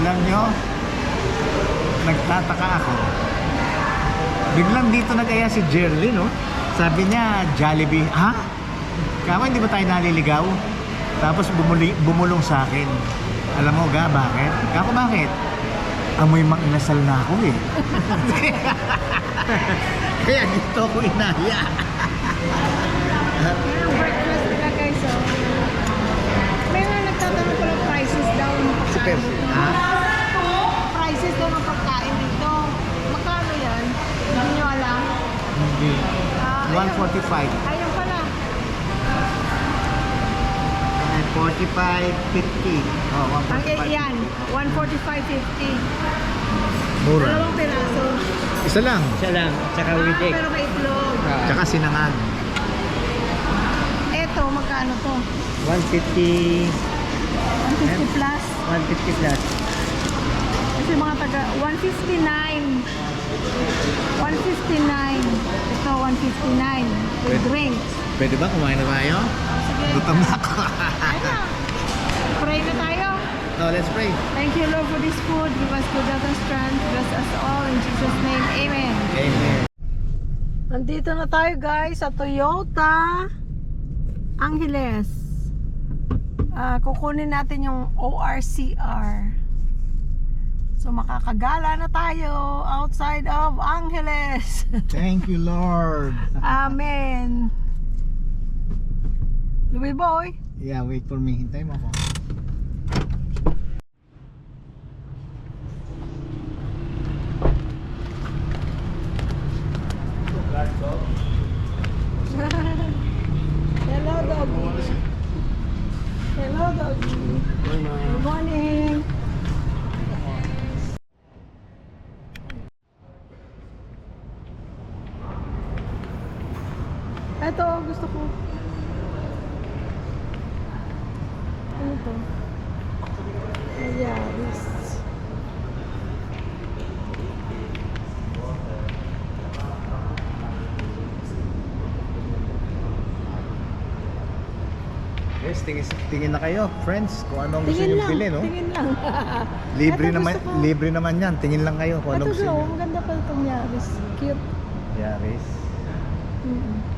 Alam nyo, nagtataka ako. Biglang dito nag-aya si Jerlyn, no? Sabi niya, Jollibee. Ha? Kama, hindi ba tayo naliligaw? Tapos bumulong sa akin. Alam mo ga, bakit? Kako, bakit? Amoy mang inasal na ako eh. Kaya dito ako inaya. Yung breakfast nila guys, oh. May nga nagtatanong ko ng prices daw ng pagkain dito. Ha? Prices daw ng pagkain dito. Magkano yan? Hindi nyo alam? Hindi. Ayun. 145. Ayun pala. 45.50. Oh, Okay, 145. yan. 145.50. Mura. Dalawang piraso. Isa lang. Siya lang, tsaka with egg. Pero may itlog. Tsaka sinangag. Eto, magkano to? 150, 150 plus? 150 plus. Kasi mga taga 159. 159. Ito 159 with drinks. Pwede ba kumain na tayo? Sige. Gutom na ako. Ayun. Pray na tayo. Oh, let's pray. Thank you Lord for this food. Give us good health and strength. Bless us all in Jesus' name. Amen. Amen. Nandito na tayo guys sa Toyota Angeles. Kukunin natin yung ORCR. So makakagala na tayo outside of Angeles. Thank you, Lord. Amen. Louie boy. Yeah, wait for me. Hintay mo ako. Hello doggy. Hello doggy. Good morning. Ito, gusto ko. Ano to? Yaris. Yes, tingin na kayo, friends, kung anong gusto Tingin niyo lang, bilhin, no? tingin lang. Libre Ito naman, gusto ko. libre naman 'yan. Tingin lang kayo kung Ito anong gusto daw, niyo. ang ganda pa itong Yaris. Cute. Yaris.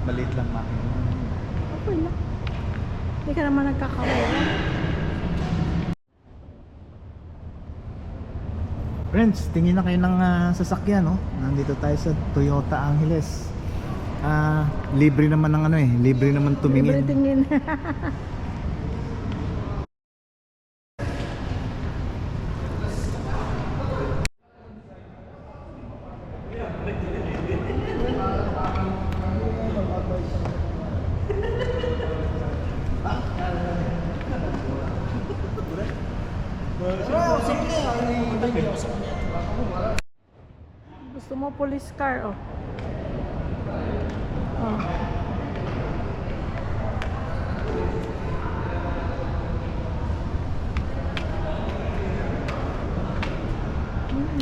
Maliit lang makina. Okay lang. Hindi ka naman nagkakawala. Friends, tingin na kayo ng sasakyan, no? Nandito tayo sa Toyota Angeles. Libre naman ng ano eh, libre naman tumingin. Libre tingin. Gusto mo police car, oh. Oh.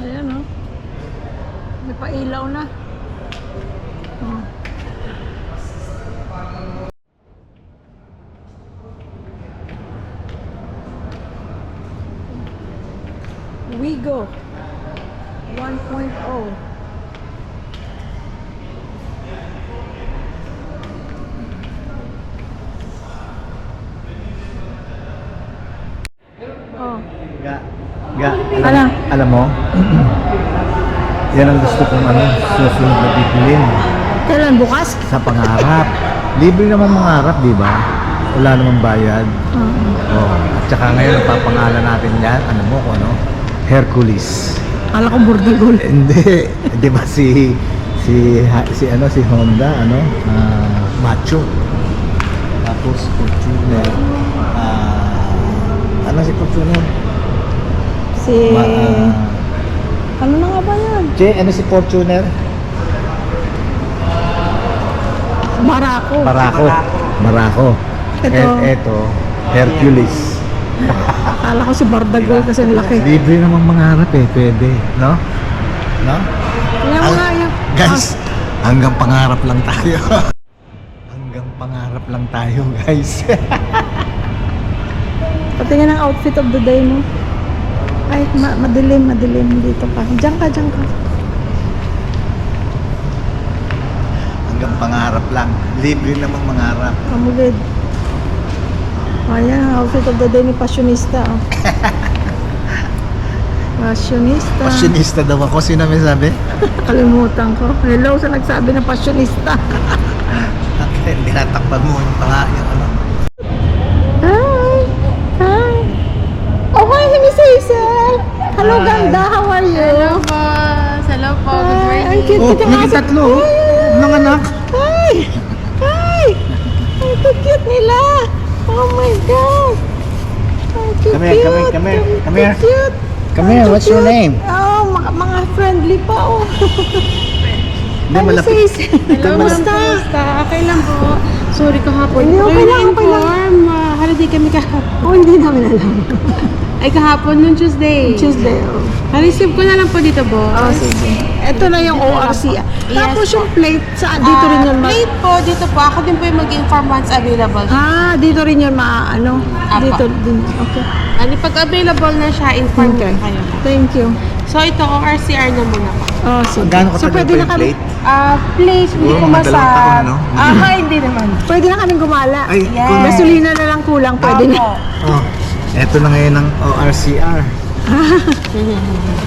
Ayan, oh. May pailaw na. Oh. Wigo 1.0. Oh. Ga, alam mo? Yan ang gusto kong susunod na bibilin Kailan bukas? sa pangarap. Libre naman mangarap, di ba? Wala namang bayad. Oh, at saka ngayon papangalan natin yan, ano mo kung ano? Hercules. Kala ko Burdagol. Hindi, 'di ba si Honda Macho. Tapos Fortuner. Ano si Fortuner? Si... ano na nga ba yan? Ano si Fortuner? Barako. Barako. Eto, Hercules. Akala ko si Bardagol kasi ang laki. Libre namang mangarap eh, pwede, no? No? Kaya mga yan. Guys, hanggang pangarap lang tayo. Hanggang pangarap lang tayo, guys. Patingin ang outfit of the day mo. Ay, madilim dito pa. Diyan ka. Hanggang pangarap lang. Libre namang mangarap. Amulid. Ayan, outfit of the day ni Passionista. Oh. Passionista. Passionista daw ako. Sino may sabi? Kalimutan ko. Hello sa nagsabi ng Passionista. Hindi natakpan mo yung ano. Hi. Oh, hi, Miss Hazel. Hello, Hi. ganda. How are you? Hello po. Hello po. Good Hi. morning. Ang cute Oh, kita may nga sa- tatlo. Mga anak. Hi. Ang cute nila. Oh my God. Ang cute. Come here. Cute. Come here, what's your name? Oh, mga friendly pa, oh. Hindi, Hi, Miss malapit. Hazel. Hello, ma'am. Kamusta? Kamusta? Okay lang po. Sorry kahapon. Hindi, okay lang, okay lang. inform. Holiday kami kahapon. Oh, hindi namin alam. Ay, kahapon nung Tuesday. Tuesday, oh. Na-receive ko na lang po dito, boss. Oh, sige. Ito na yung ORC. Tapos yung plate, dito rin yun Plate po, dito po. Ako din po yung mag-inform once available. dito rin yun Apa. dito din. Okay. Ano, pag available na siya, inform Okay. ko kayo. Thank you. So, ito, ORCR na muna po. Oh, sige. Gaano So, katagal pwede pa na yung kami, plate? Plate, hindi Oo, ko mga dalawang taon, masa... no? Hindi naman. pwede na kaming gumala. Ay, Yes. kung... Gasolina na lang kulang, pwede na. Oh, eto na ngayon ang ORCR.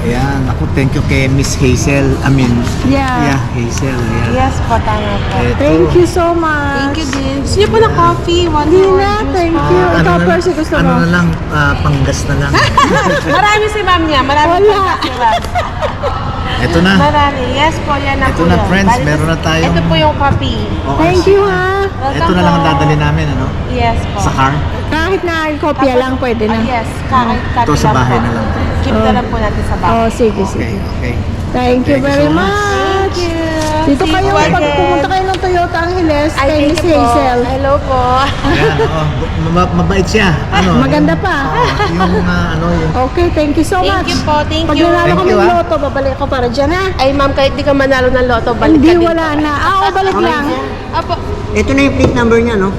Ayan, ako thank you kay Miss Hazel. Yeah. Hazel. Yeah. Yes po, tama po. Eto. Thank you so much. Thank you din. Gusto niyo po ng coffee? One Hindi more na, juice thank po. you. Ikaw, Percy, gusto ano mo? na lang, panggas na lang. Marami si ma'am niya. Marami Wala. pa si ma'am. Eto na. Marami. Yes po, yan na Ito po na, yun. friends, Bali, meron na tayong- Ito po yung coffee. ORCR. Thank you, ha. Welcome Ito na lang ang po. dadali namin, ano? Yes po. Sa car. Kahit na kopya lang, pwede na. Yes, kahit copy Ito sa lang bahay po. na lang. Keep na lang po natin sa bahay. Oh, sige, Okay, sige. okay. Thank you Thank you very so much. much. Thank you. Dito See kayo, you pag again. pumunta kayo ng Toyota Angeles, Ay, kay Miss thank you po. Hazel. Hello po. Ayan, mabait siya. Ano? Maganda pa. Yung Okay, thank you so Thank much. you po. Thank Pag you. nanalo Thank kami you, ng ah. loto, babalik ako para dyan, ha? Ay, ma'am, kahit di ka manalo ng loto, balik Hindi, ka din. wala na. Balik lang. Apo. Ito na yung plate number niya, no?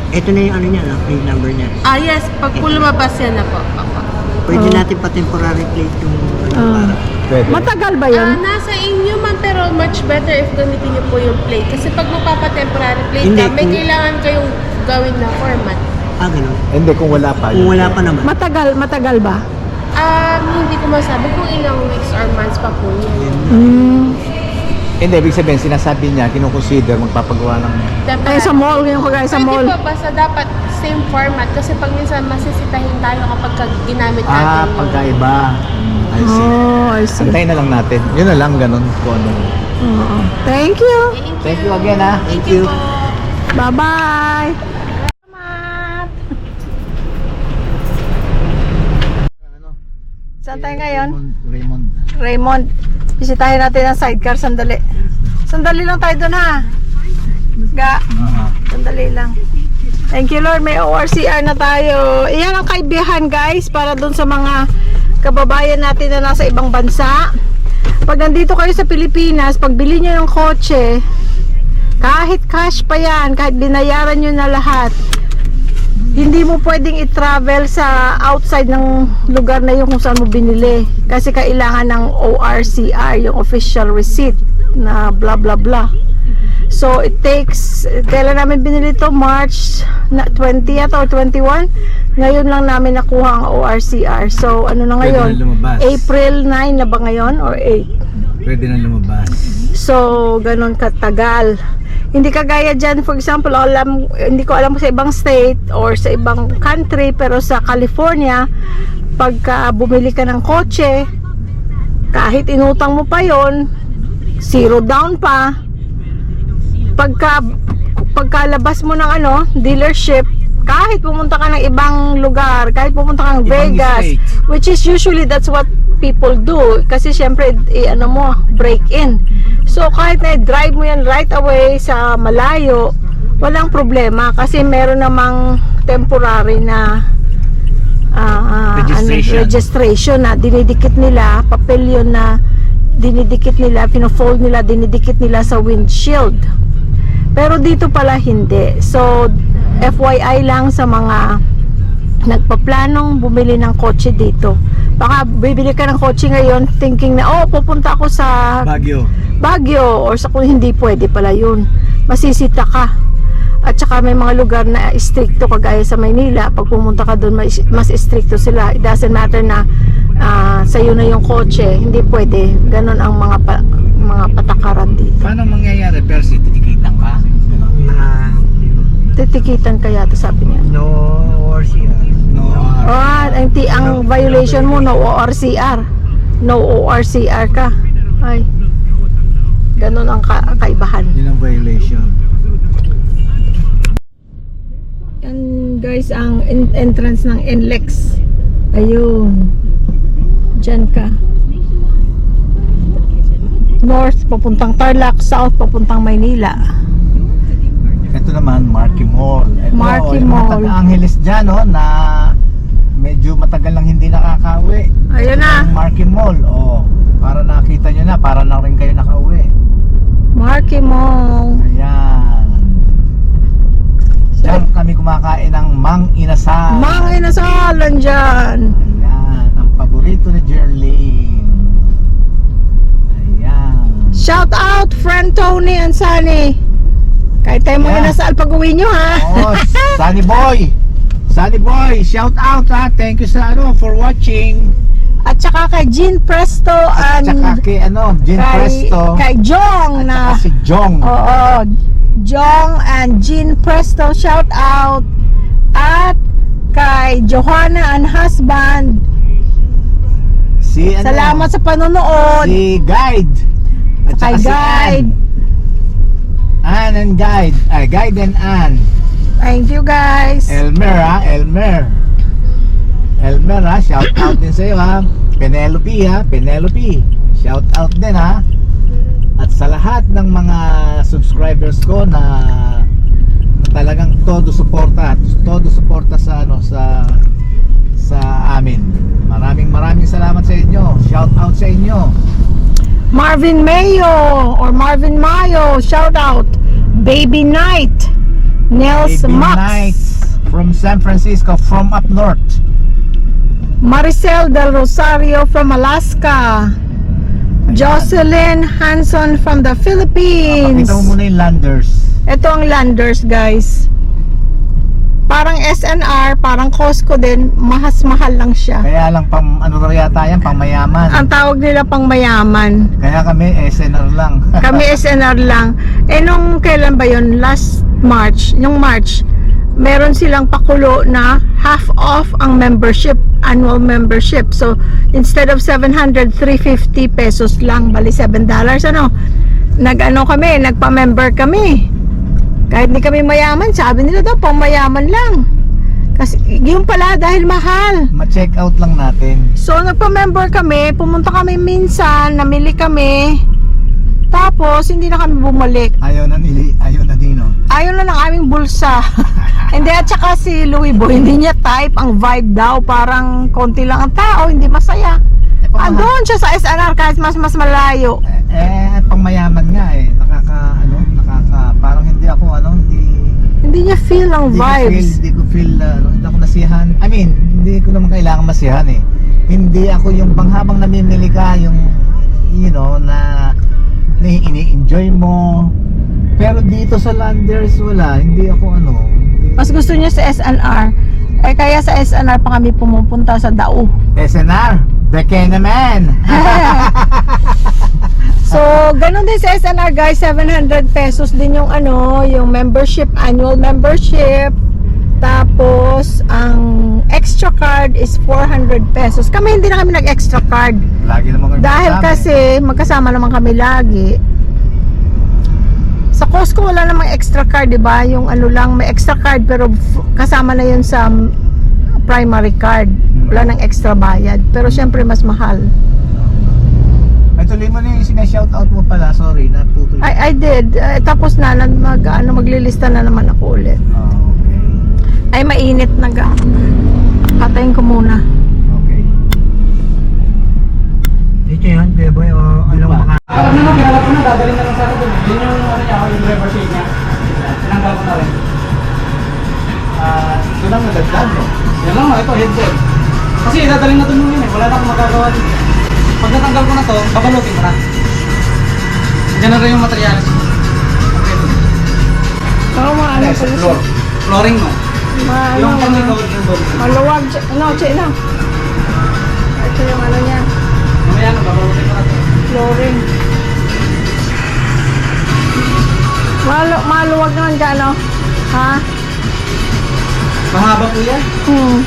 Ito na yung ano niya, no? Plate number niya. Yes, pag po lumabas yan na po. Apo. Pwede natin pa temporary plate yung para. Pwede. Matagal ba yun? Nasa inyo man, pero much better if gamitin niyo po yung plate. Kasi pag magpapa-temporary plate Hindi, ka, may kung- kailangan kayong gawin na format. Ganun. Hindi, kung wala pa. Kung wala pa naman. Matagal ba? Hindi ko masabi kung ilang weeks or months pa po yun. Hindi, ibig sabihin, sinasabi niya, kinukonsider magpapagawa ng... Ay, sa mall, yung kagaya sa mall. Pwede po, basta dapat same format. Kasi pag minsan masisitahin tayo kapag ginamit natin yung... pagkaiba. I see. Oh, I see. Antayin na lang natin. Yun na lang, ganun. Kung ano. Oo. Thank you. Thank you again, ha. Thank you po. Bye-bye. Salamat. Saan tayo ngayon? Raymond. Raymond. Bisitahin natin ang sidecar sandali. Sandali lang tayo doon, ha? Sandali lang. Thank you, Lord. May ORCR na tayo. Iyan ang kaibihan, guys, para doon sa mga kababayan natin na nasa ibang bansa. Pag nandito kayo sa Pilipinas, pag bili nyo ng kotse, kahit cash pa yan, kahit binayaran nyo na lahat, hindi mo pwedeng i-travel sa outside ng lugar na yun kung saan mo binili. Kasi kailangan ng ORCR, yung official receipt na blah blah blah. So it takes, kailan namin binili to? March 20 or 21. Ngayon lang namin nakuha ang ORCR. So ano na ngayon? Pwede na lumabas. April 9 na ba ngayon? Or 8? Pwede na lumabas. So, ganun katagal. Hindi kagaya dyan, for example, hindi ko alam sa ibang state or sa ibang country, pero sa California, pagka bumili ka ng kotse, kahit inutang mo pa yon, 0 down pa. Pagkalabas mo ng dealership, kahit pumunta ka ng ibang lugar, kahit pumunta kang Ibang Vegas, state. which is usually that's what people do, kasi syempre break in. So kahit na drive mo yan right away sa malayo, walang problema kasi meron namang temporary na registration na dinidikit nila, papel yun na dinidikit nila, pino-fold nila, dinidikit nila sa windshield. Pero dito pala hindi. So FYI lang sa mga nagpaplanong bumili ng kotse dito. Baka bibili ka ng kotse ngayon thinking na, oh, pupunta ako sa Baguio or sa kung hindi pwede pala yun. Masisita ka. At saka may mga lugar na stricto kagaya sa Maynila. Pag pumunta ka doon, mas stricto sila. It doesn't matter na sa'yo na yung kotse. Hindi pwede. Ganon ang mga patakaran dito. Paano mangyayari? Percy, titikitan ka? Na Titikitan ka yata, sabi niya. no or siya. No. Ang violation mo, no ORCR. No ORCR ka. Ay. Ganon ang kaibahan. Yun ang violation. Yan guys, ang entrance ng NLEX. Ayun. Diyan ka. North, papuntang Tarlac. South, papuntang Maynila. Ito naman, Marquee Mall. Ito, Marquee yung Mall. mga taga-Angeles dyan, no, na medyo matagal lang hindi nakakauwi. Ayun na. Ang Marquee Mall, para nakita nyo na, para na rin kayo nakauwi. Marquee Mall. Ayan. Diyan kami kumakain ng Mang Inasal. Mga inasalan dyan. Ayan, ang paborito ni Jerlyn. Ayan. Shout out, friend Tony and Sunny. Kahit tayo mga Yeah. inasal pag uwi nyo, ha? Oh, Sunny Boy. Sunny Boy, shout out ha. Thank you for watching. At saka kay Jean Presto At and saka kay Jean Presto. kay Jong At na saka si Jong. oo, Jong and Jean Presto, shout out. At kay Johanna and husband, Si salamat sa panonood. Si Guide. At Kay saka si Guide. Ann and Guide. Guide and Ann. Thank you guys. Elmer ha, shout out din sa'yo ha. Penelope, shout out din ha. At sa lahat ng mga subscribers ko na talagang todo suporta sa amin. Maraming salamat sa inyo. Shout out sa inyo. Marvin Mayo, shout out. Baby Night, Nels Baby Max, Nights from San Francisco, from up north. Maricel Del Rosario from Alaska, Jocelyn Hanson from the Philippines. Pakita mo muna yung Landers. Ito ang Landers guys. Parang SNR, parang Costco din, mahal lang siya. Kaya lang ano raw yata yan, pang mayaman. Ang tawag nila pang mayaman. Kaya kami SNR lang. Kami SNR lang. Nung kailan ba yun? Last March. Yung March, meron silang pakulo na half off ang membership, annual membership. So, instead of 700, 350 pesos lang. Bali, $7 ano. Nagpa-member kami. Kahit hindi kami mayaman, sabi nila daw, pang mayaman lang. Kasi, yun pala, dahil mahal. Ma-check out lang natin. So, nagpa-member kami, pumunta kami minsan, namili kami. Tapos, hindi na kami bumalik. Ayaw na Dino. Ayaw na ng aming bulsa. Hindi, at saka si Louie Boy, hindi niya type, ang vibe daw, parang konti lang ang tao, hindi masaya. Andun siya sa SNR kahit mas malayo. Pang mayaman nga parang hindi ako Hindi niya feel ang vibes. Hindi ko feel hindi ako nasiyahan. I mean, hindi ko naman kailangan masiyahan eh. Hindi ako yung panghabang namimili ka, yung na ini-enjoy mo. Pero dito sa Landers wala, hindi ako Mas gusto niya sa SNR. Kaya sa SNR pa kami pumupunta sa Dao. SNR, beke naman. So, ganun din sa SNR guys, 700 pesos din yung yung membership, annual membership. Tapos, ang extra card is 400 pesos. Kami hindi na kami nag-extra card. Lagi naman kami Dahil kasama kasi, magkasama naman kami lagi. Sa Costco, wala namang extra card, di ba? Yung lang, may extra card, pero kasama na yun sa primary card. Wala nang extra bayad. Pero syempre, mas mahal. Ay, tuloy mo na yung sinashoutout mo pala. Sorry, naputol. I did. Tapos na, maglilista na naman ako ulit. Okay. Ay, mainit na ga. Patayin ko muna. Okay. Dito yan, Beboy, o Ano ba? Ginagawa ko na, dadalhin na lang sa akin. Yun yung niya, yung driver seat niya. Tinanggal ko na rin. Ito lang nadagdag, no? Yan lang, ito, headboard. Kasi dadalhin na ito nung yun eh. Wala na akong magagawa dito. Pag natanggal ko na to, babalutin ko na. Diyan na rin yung materialis. Oo, maano Sa pala floor. siya. Flooring mo. Maano, Yung pang-ikaw yung doon. maluwag siya. No, che na. Ito yung ano niya, Mamaya na, babalutin ko na to. flooring. Maluwag naman dyan, no? Ha? Mahaba po yan. Hmm.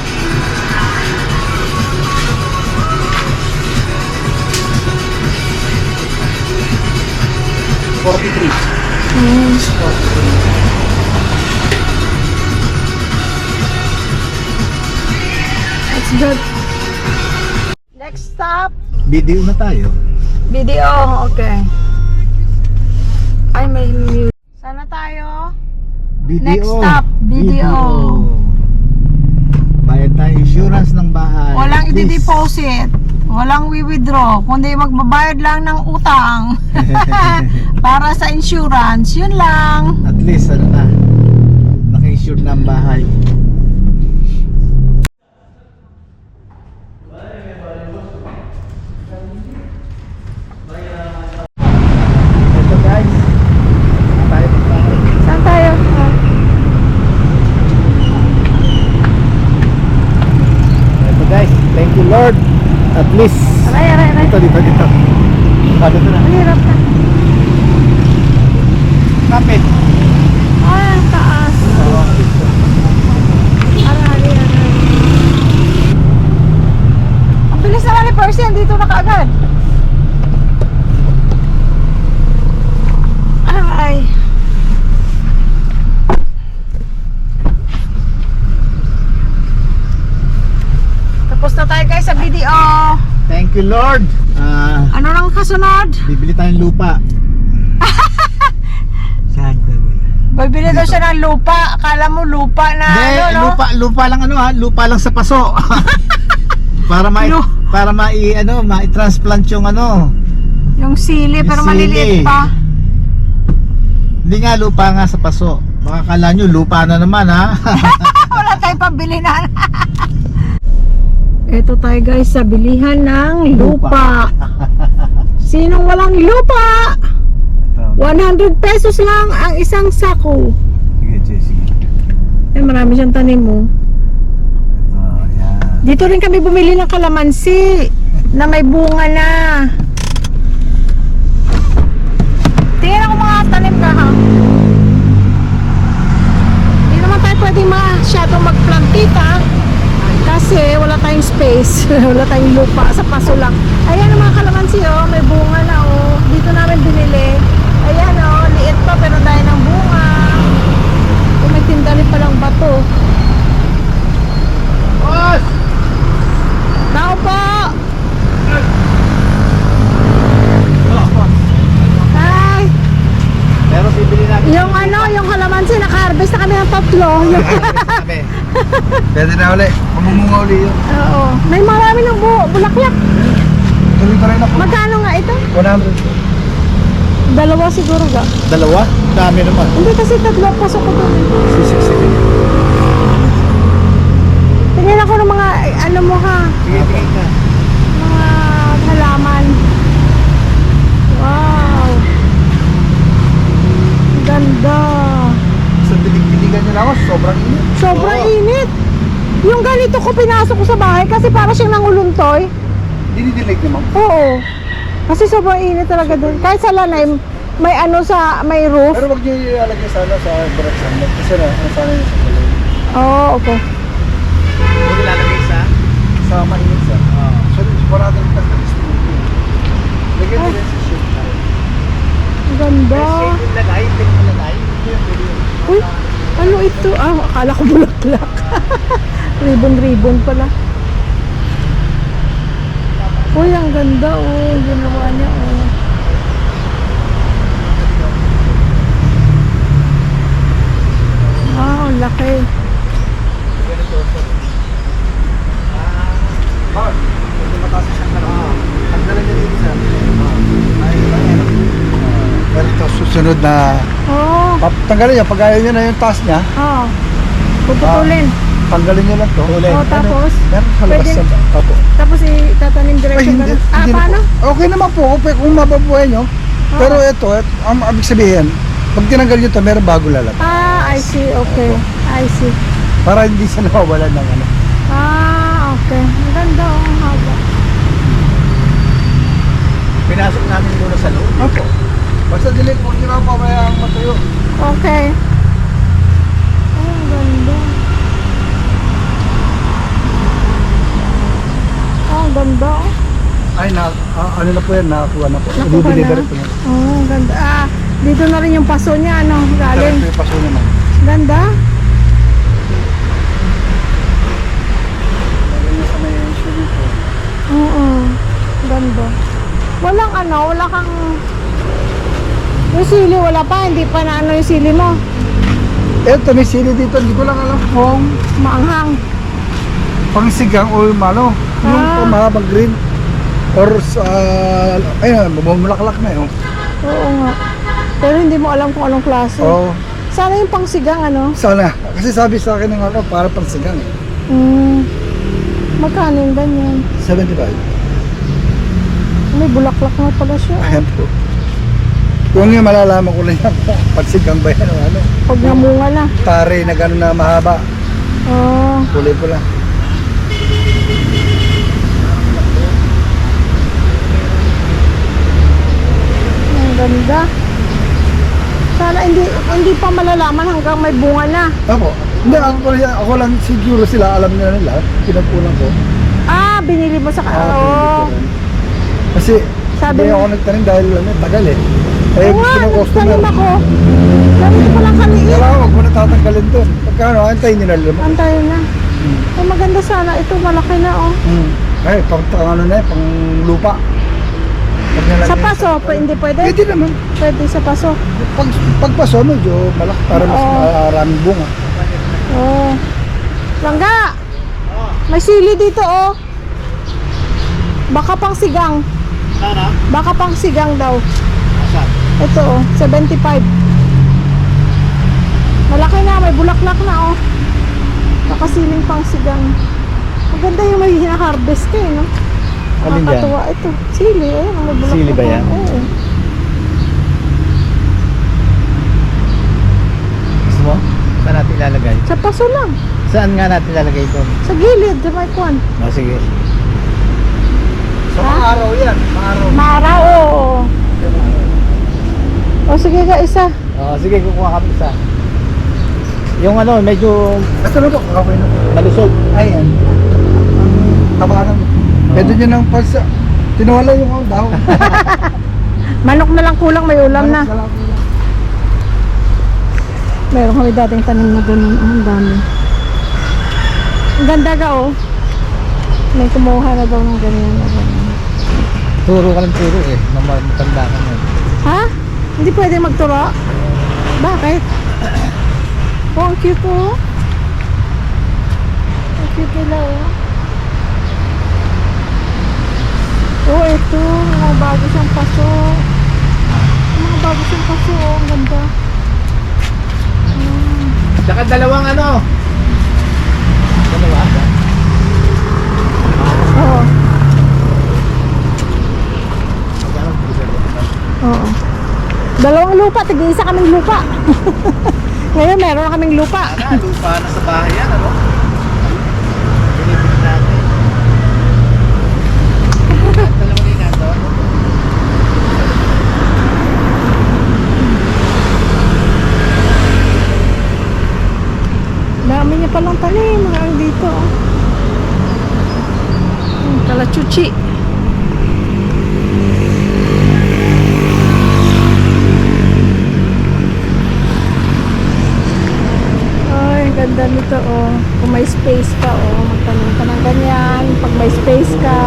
That's good. Next stop, Video na tayo. video. Okay. Ay, may music. Sana tayo? Video. Next stop, video. Bayad tayo insurance ng bahay. Walang Please. i-deposit. Walang withdraw. Kundi magbabayad lang ng utang. Para sa insurance. Yun lang. At least, ano na, naka-insure na ang bahay. Ito guys, tayo magbahay. Saan tayo? Ito guys, thank you Lord. At least, Aray. dito. Ano ito na? Ang hirap na. Kapit. Ah, taas. Aray. Ang bilis naman ni Percy. Dito na kaagad. Aray. Tapos na tayo guys sa video. Thank you Lord. Ano nang kasunod? Bibili tayong lupa. Saan ba mo? Bibili daw siya ng lupa. Akala mo lupa na Hindi, ano, no? lupa lang ano ha, lupa lang sa paso. para ma-transplant yung ano. Yung sili, Yung pero sili. maliliit pa. Hindi nga lupa nga sa paso. Baka kala nyo lupa na naman ha. Wala tayong pambili na. Ito tayo guys sa bilihan ng lupa. Sinong walang lupa? 100 pesos lang ang isang sako. Sige. Eh, marami siyang tanim mo. Yan. Dito rin kami bumili ng kalamansi na may bunga na. Tingnan ako mga tanim ka ha. Hindi naman tayo pwedeng masyadong magplantita kasi wala tayong space. Wala tayong lupa, sa paso lang. Ayan ang mga kalamansi oh, may bunga na oh. Dito namin binili. Ayan oh, liit pa pero dahil ng bunga. Kung may tindali palang bato. Boss! Tao po! Hi! Pero bibili natin. Yung ano, yung kalamansi, naka-harvest na kami ng 3. Yung, Pwede na uli. Mamumunga uli yun. oo. May marami ng bulaklak. Tuloy pa rin ako. Magkano nga ito? 100. 2 siguro ga. Dalawa? Dami naman. Hindi kasi 3 pasok ko doon. Sige. Tingnan ako ng mga, ano mo ha, Sige ka. mga halaman. Wow! Ganda! Sa dilig-diligan nyo lang ako, sobrang init. Sobrang init! Yung ganito ko pinasok ko sa bahay kasi para siyang nanguluntoy. Dinidilig naman. Oo. Kasi sobrang init talaga doon. Kahit sa lanay, may ano sa, may roof. Pero wag nyo ilalagay sana sa direct sunlight. Kasi sana yun sa kulay. Oo, okay. Huwag ilalagay sa mainit sa. So, parang yung tagal-tagal. Lagyan mo rin sa shade. Ang ganda. Lagay, lagay. Uy, ano ito? Ah, akala ko bulaklak. Ribbon pala. Uy, ang ganda oh. Ginawa niya oh. Wow, ang laki. Pero ito, susunod na Oh, tanggalin niya, pag ayaw niya na yung taas niya, oh. Puputulin. tanggalin niyo lang to. Ulit. Oh, tapos? Meron sa labas Pwede- yan. Opo. Tapos itatanim Ay, diretso hindi. ka na. Ah, hindi na paano? po. Okay naman po. Kung mababuhay nyo. Pero ito, ang ibig sabihin, pag tinanggal nyo to, meron bago lalabas. Ah, I see. Okay. I see. Para hindi siya nawawalan ng ano. Ah, okay. Ang ganda oh, ang haba. Pinasok namin muna sa loob. Opo. Basta delete mo nyo lang mamaya ang matayo. Okay. Oh, ang ganda. Oh, ang ganda oh. Ay, ano na po yan, nakakuha na po. Nakuha I-deliver na. po na. Oh, ang ganda. Ah, dito na rin yung paso niya, ano, Ito galing. yung paso naman. Ganda. Ganyan sa may sili po. Oo. Ganda. Walang ano, wala kang... Yung sili, wala pa. Hindi pa na ano yung sili mo. Ito, may sili dito. Hindi ko lang alam kung Maanghang. pangsigang o yung ano. Yung Ah. mahabang green. Or sa... ayun, bumulaklak na yun. Oo nga. Pero hindi mo alam kung anong klase. Oo. Sana yung pangsigang, ano? Sana. Kasi sabi sa akin ng ano, para pangsigang. Magkano yung ganyan? 75. May bulaklak nga pala siya. Ayan po. Kung yung malalaman ko lang yan, pagsigang ba yan o ano. Pag namunga na. Tare na gano'n na mahaba. Oo. Kulay pula. Ang ganda. Sana hindi pa malalaman hanggang may bunga na. Opo. Hindi, ako lang siguro sila, alam nila, pinagkulang ko. Ah, binili mo sa... Ah, Oo. pinili ko rin. Kasi Sabi hindi mo- ako nagtanim dahil ano, tagal eh. Eh, Oo nga, customer. nagtanim ako. Ganito pa lang kaliit. Wala, huwag mo na tatanggalin doon. Pagkano, antayin nyo na lumaki. Antayin na. Ay, maganda sana. Ito, malaki na, oh. Ay, pang ano na eh, pang lupa. Pag nalagyan Sa paso, hindi pwede? Pwede naman. Pwede sa paso. Pagpaso, medyo malaki para mas Oo. maraming bunga. Oh. Langga! May sili dito, oh. Baka pang sigang. Sana? Baka pang sigang daw. Asan? Ito, oh. 75. Malaki na. May bulaklak na, oh. Baka siling pang sigang. Maganda yung may hina-harvest ka, eh, no? Alin yan? Nakakatuwa. Ito. Sili, eh. May bulaklak Sili ba na. yan? Oo. Gusto mo? Saan natin ilalagay? Sa paso lang. Saan nga natin ilalagay ito? Sa gilid, sa may kwan. Oh, sige. Sa mga araw yan, mga araw. Mara, oo. O sige ka, isa. Oh, sige, kukuha kami isa. Yung ano, medyo Basta na po, kakawin na po. malusog. Ayan. Tabakan. Pwede nyo nang palsa. Tinuwala yung mga dahon. Manok na lang kulang, may ulam na. Meron kami dating tanim na ganun. Oh, ang dami. Ang ganda ka, oh. May kumuha na daw ng ganyan na ganyan. Turo ka lang turo eh. Matanda ka na. Ha? Hindi pwede magturo? Bakit? Oh, ang cute, oh. Ang cute nila, oh. Oh, ito. Mga bago siyang paso. Mga bago siyang paso, oh. Ang ganda. Saka dalawang ano. Dalawa? Oo. Oo. Dalawang lupa, tig-isa kaming lupa. Ngayon meron na kaming lupa. Sana, lupa na sa bahay yan, ano? Pinipit natin. At dalawa din nato. Dami niya palang tanim, mga dito. Oh. Kalachuchi. Ay, ang ganda nito, oh. Kung may space ka, oh, magtanim ka ng ganyan. Pag may space ka.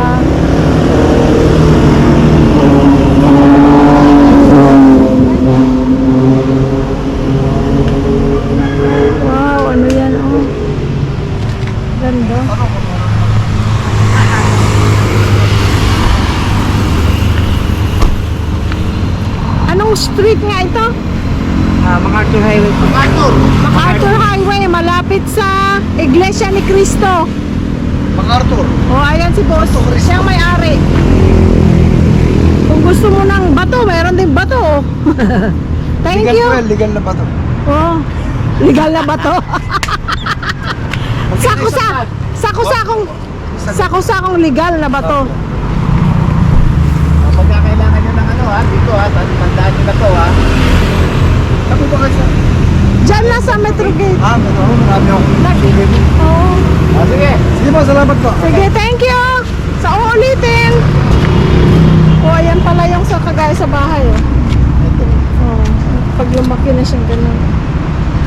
Wow, ano yan, oh. Ganda. Anong street nga ito? MacArthur Highway po. MacArthur! MacArthur Highway, malapit sa Iglesia ni Cristo. MacArthur. Oh, ayan si boss. Siya ang may-ari. Kung gusto mo ng bato, meron din bato. oh. Thank Legal you. po yan, legal na ba to? Oh, legal na bato. Sako-sakong legal na bato. Pagka kailangan nyo ng ano ha, dito ha, tandaan nyo na to ha. Sabi ba kayo sa... Diyan na sa Metro Gate. Marami akong Oh. Sige. Sige po, salamat po. Sige, thank you. Sa uulitin. Oh, ayan pala yung sa kagaya sa bahay. Oh. Oh, pag lumaki na siyang ganun.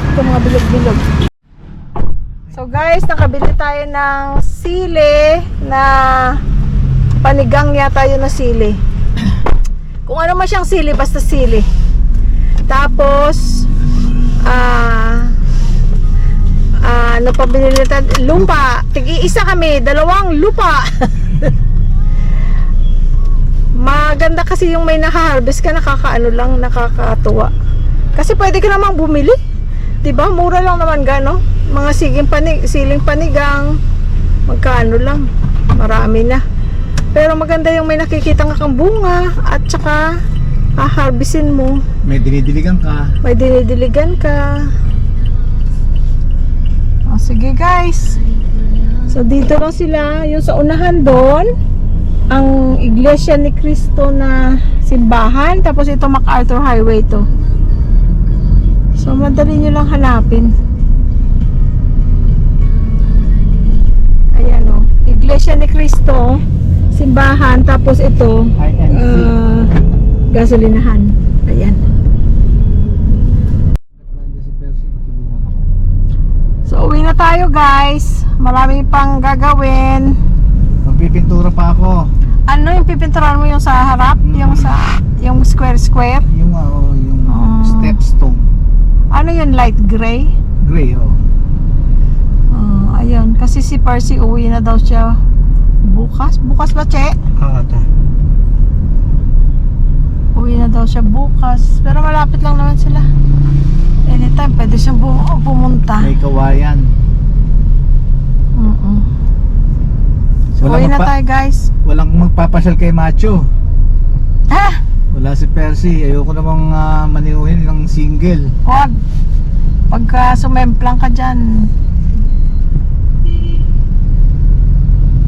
Ito mga bilog-bilog. So guys, nakabili tayo ng sili na panigang yata yun na sili. Kung ano man siyang sili, basta sili. Tapos, ano pa binili natin? Lupa. Tigi-isa kami, 2 lupa. Maganda kasi yung may naka-harvest ka, nakakaano lang, nakakatuwa. Kasi pwede ka namang bumili. 'Di ba? Mura lang naman gano. Mga siling panigang, magkano lang. Marami na. Pero maganda yung may nakikita kang bunga at saka harvestin mo. May dinidiligan ka. May dinidiligan ka. O, sige guys. So dito lang sila. Yung sa unahan doon, ang Iglesia ni Cristo na simbahan. Tapos ito MacArthur Highway to. So madali nyo lang hanapin. Ayan o. Iglesia ni Cristo, simbahan. Tapos ito, gasolinahan. Ayan. So uwi na tayo guys. Marami pang gagawin. Magpipintura pa ako. Ano yung pipinturahan mo, yung sa harap? Yung square? Yung stepstone. Ano yun, light gray? Gray, oh. Ayun, kasi si Percy uwi na daw siya bukas. Bukas ba, Che? ata. Uwi na daw siya bukas. Pero malapit lang naman sila. Anytime, pwede siyang pumunta. May kawayan. So, uwi na tayo guys. Walang magpapasyal kay Macho. Ah! Wala si Percy. Ayoko namang maniuhin ng single. Huwag. Pagka sumemplang ka dyan,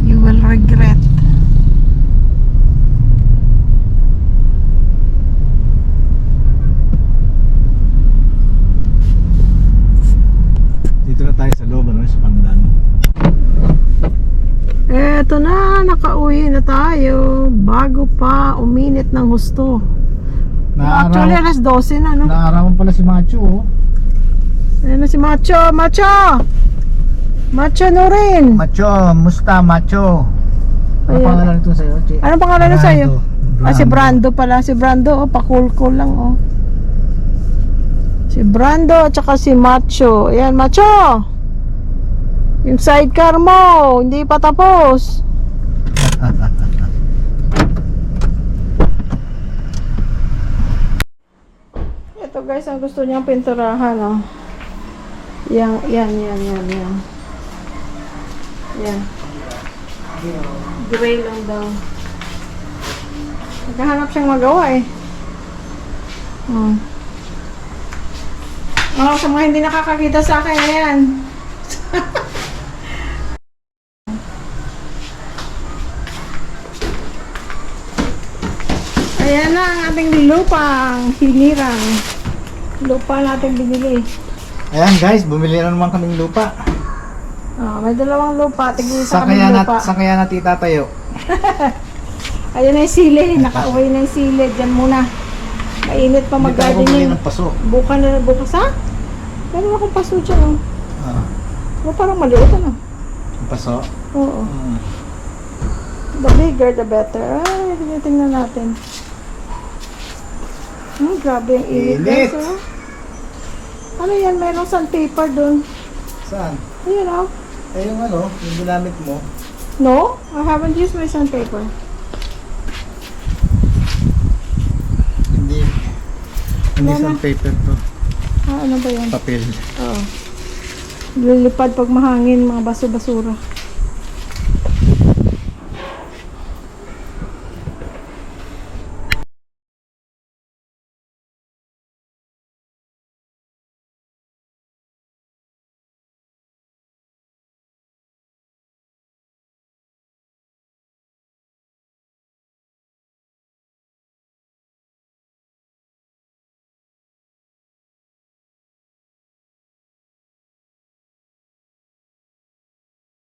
you will regret. Dito na tayo sa loob, ano, sa Pandan. Eto na, nakauwi na tayo. Bago pa uminit ng husto. Actually, alas 12 na, no? Naarawan pala si Macho, oh. Ayan na si Macho. Macho! Macho Nurin! Macho, musta Macho? Ano Ayan. pangalan nito sa'yo, Che? Anong pangalan na sa'yo? Brando. Si Brando pala. Si Brando, oh, pakulkul lang, oh. Si Brando at saka si Macho. Ayan, Macho! Yung sidecar mo, hindi pa tapos. Ito guys, ang gusto niyang pinturahan, oh. Yan. Yan. Gray lang daw. Naghahanap siyang magawa eh. Sa mga hindi nakakakita sa akin, ayan. Ayan na ang ating lupang hinirang. Lupa natin binili. Ayan guys, bumili na naman kaming lupa. May 2 lupa. Tigil-isa Saan kami kaya, lupa. saan kaya natin itatayo? Ayun na yung sili. Nakauwi na yung sili. Diyan muna. Mainit pa Hindi tayo bumili mag-gardening. ng paso. Bukas ha? Meron akong paso dyan, oh. Parang maliit, ano? Yung paso? Oo. The bigger, the better. Ay, tingnan natin. Grabe yung init. Init! guys, oh. Ano yan? Meron sandpaper dun. Saan? Ayun, oh. Eh yung ano, yung ginamit mo. No, I haven't used my sandpaper. Hindi. Hindi, Ano na? isang paper to. Ano ba yan? Papel. Oo. Lilipad pag mahangin, mga baso-basura.